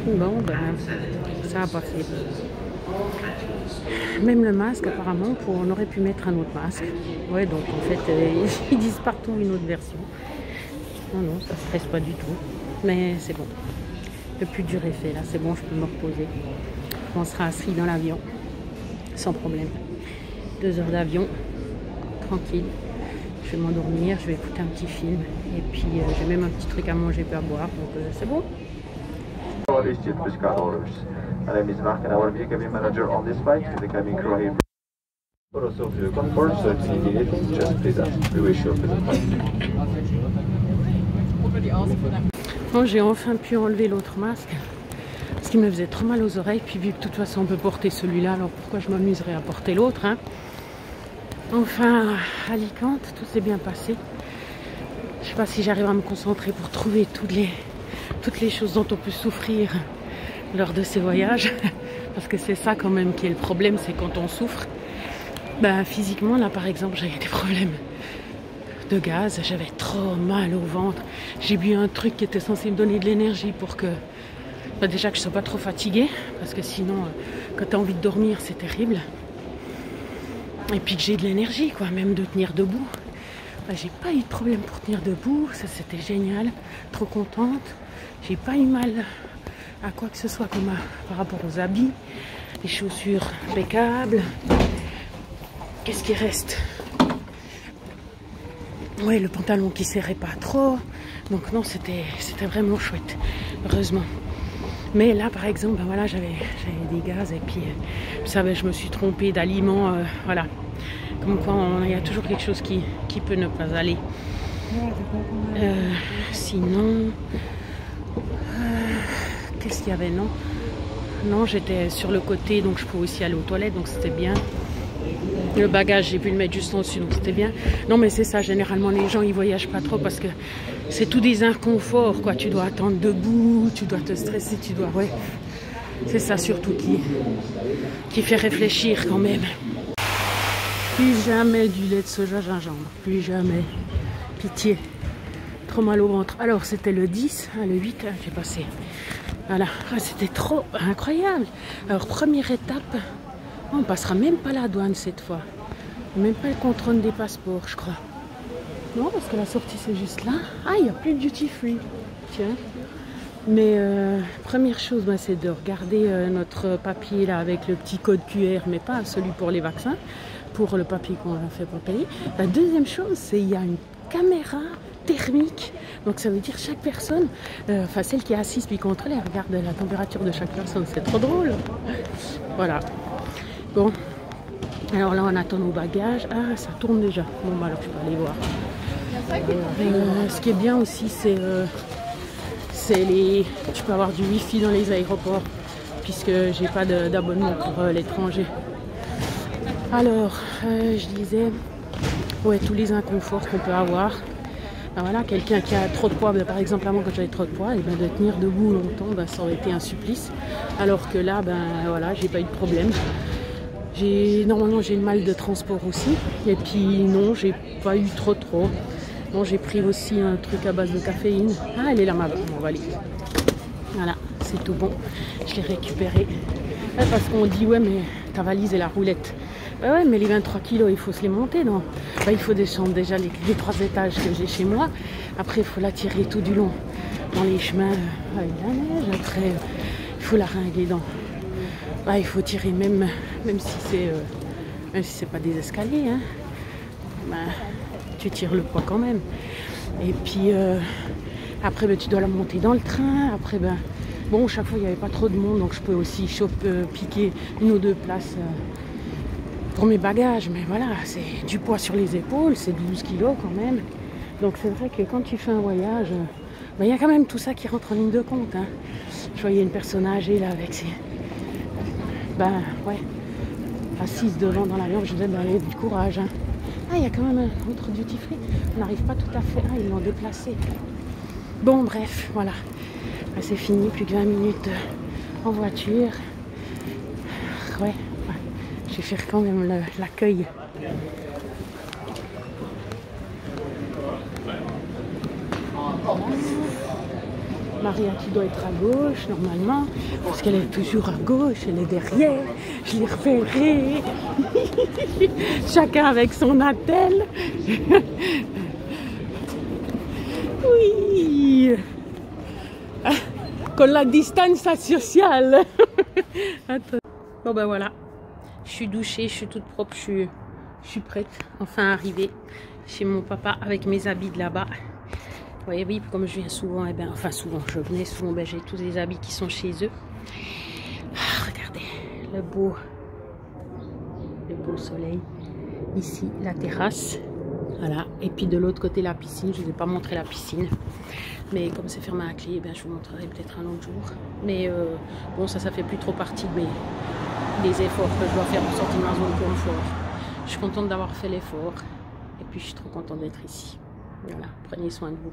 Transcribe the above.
Bon, ben, ça a passé. Même le masque, apparemment, on aurait pu mettre un autre masque. Ouais, donc en fait, ils disent partout une autre version. Non, non, ça ne stresse pas du tout. Mais c'est bon. Le plus dur est fait, là. C'est bon, je peux me reposer. On sera assis dans l'avion, sans problème. 2 heures d'avion, tranquille. Je vais m'endormir, je vais écouter un petit film. Et puis, j'ai même un petit truc à manger et à boire. Donc, c'est bon. My name is Mark and I will be cabin manager on this flight. The cabin crew here. Photos of your comfort, so if you need it, just please ask. We wish you a pleasant flight. Bon, j'ai enfin pu enlever l'autre masque parce qu'il me faisait trop mal aux oreilles. Puis vu que de toute façon on peut porter celui-là, alors pourquoi je m'amuserais à porter l'autre, hein? Enfin, à Alicante, tout s'est bien passé. Je sais pas si j'arrive à me concentrer pour trouver toutes les choses dont on peut souffrir lors de ces voyages, parce que c'est ça quand même qui est le problème, c'est quand on souffre. Ben, physiquement, là par exemple, j'avais des problèmes de gaz, j'avais trop mal au ventre. J'ai bu un truc qui était censé me donner de l'énergie pour que, ben, déjà que je ne sois pas trop fatiguée, parce que sinon, quand tu as envie de dormir, c'est terrible. Et puis que j'ai de l'énergie, quoi, même de tenir debout. Ben, j'ai pas eu de problème pour tenir debout, ça c'était génial, trop contente. J'ai pas eu mal à quoi que ce soit comme par rapport aux habits, les chaussures impeccables. Qu'est-ce qui reste? Ouais, le pantalon qui serrait pas trop. Donc non, c'était vraiment chouette, heureusement. Mais là, par exemple, ben voilà, j'avais des gaz et puis ça, ben, je me suis trompée d'aliments, voilà. Comme quoi, il y a toujours quelque chose qui peut ne pas aller. Sinon, qu'est-ce qu'il y avait? Non, j'étais sur le côté, donc je pouvais aussi aller aux toilettes, donc c'était bien. Le bagage, j'ai pu le mettre juste en dessus, donc c'était bien. Non, mais c'est ça, généralement, les gens, ils voyagent pas trop parce que c'est tout des inconforts, quoi. Tu dois attendre debout, tu dois te stresser, ouais. C'est ça surtout qui fait réfléchir quand même. Plus jamais du lait de soja gingembre, plus jamais. Pitié. Trop mal au ventre. Alors, c'était le 10, le 8, j'ai passé. Voilà, c'était trop incroyable. Alors, première étape, on passera même pas la douane cette fois. Même pas le contrôle des passeports, je crois. Non, parce que la sortie, c'est juste là. Ah, il n'y a plus de duty free. Tiens. Mais première chose, bah, c'est de regarder notre papier là avec le petit code QR, mais pas celui pour les vaccins, pour le papier qu'on a fait pour payer. La deuxième chose, c'est qu'il y a une caméra thermique. Donc ça veut dire chaque personne, enfin celle qui est assise puis contrôle, elle regarde la température de chaque personne. C'est trop drôle. Voilà. Bon. Alors là, on attend nos bagages. Ah, ça tourne déjà. Bon, bah alors je peux aller voir. Ce qui est bien aussi, c'est tu peux avoir du wifi dans les aéroports, puisque j'ai pas d'abonnement pour l'étranger. Alors, je disais, ouais, tous les inconforts qu'on peut avoir. Ben voilà, quelqu'un qui a trop de poids, ben par exemple, moi quand j'avais trop de poids, et ben de tenir debout longtemps, ben ça aurait été un supplice. Alors que là, ben voilà, j'ai pas eu de problème. Normalement, j'ai le mal de transport aussi. Et puis non, j'ai pas eu trop. Bon, j'ai pris aussi un truc à base de caféine. Ah, elle est là, ma valise. Voilà, c'est tout bon. Je l'ai récupéré. Ouais, parce qu'on dit, ouais, mais ta valise et la roulette. Bah ouais, mais les 23 kilos, il faut se les monter, non? Bah, il faut descendre déjà les 3 étages que j'ai chez moi. Après, il faut la tirer tout du long dans les chemins avec la neige. Après, il faut la ringuer dans. Bah, il faut tirer même si c'est pas des escaliers, hein. Bah, tu tires le poids quand même. Et puis après, ben, tu dois la monter dans le train. Après, ben, bon, chaque fois, il n'y avait pas trop de monde, donc je peux aussi piquer 1 ou 2 places pour mes bagages. Mais voilà, c'est du poids sur les épaules, c'est 12 kilos quand même. Donc c'est vrai que quand tu fais un voyage, ben, y a quand même tout ça qui rentre en ligne de compte, hein. Je voyais une personne âgée là avec ses... Ben ouais, assise devant dans l'avion, je disais, ben, allez, du courage, hein. Ah, il y a quand même un autre duty free. On n'arrive pas tout à fait. Ah, ils l'ont déplacé. Bon, bref, voilà. C'est fini, plus que 20 minutes en voiture. Ouais, je vais faire quand même l'accueil. Maria qui doit être à gauche normalement, parce qu'elle est toujours à gauche, elle est derrière, je l'ai repérée. Chacun avec son attel. Oui. Con la distanza sociale. Bon ben voilà, je suis douchée, je suis toute propre, je suis prête, enfin arrivée chez mon papa avec mes habits de là-bas. Vous voyez, oui, comme je viens souvent, et ben, enfin souvent, je venais souvent, ben, j'ai tous les habits qui sont chez eux. Ah, regardez, le beau soleil. Ici, la terrasse. Voilà, et puis de l'autre côté, la piscine. Je ne vous ai pas montré la piscine. Mais comme c'est fermé à clé, ben, je vous montrerai peut-être un autre jour. Mais bon, ça fait plus trop partie de des efforts que je dois faire pour sortir de ma zone de confort. Je suis contente d'avoir fait l'effort. Et puis, je suis trop contente d'être ici. Voilà, prenez soin de vous.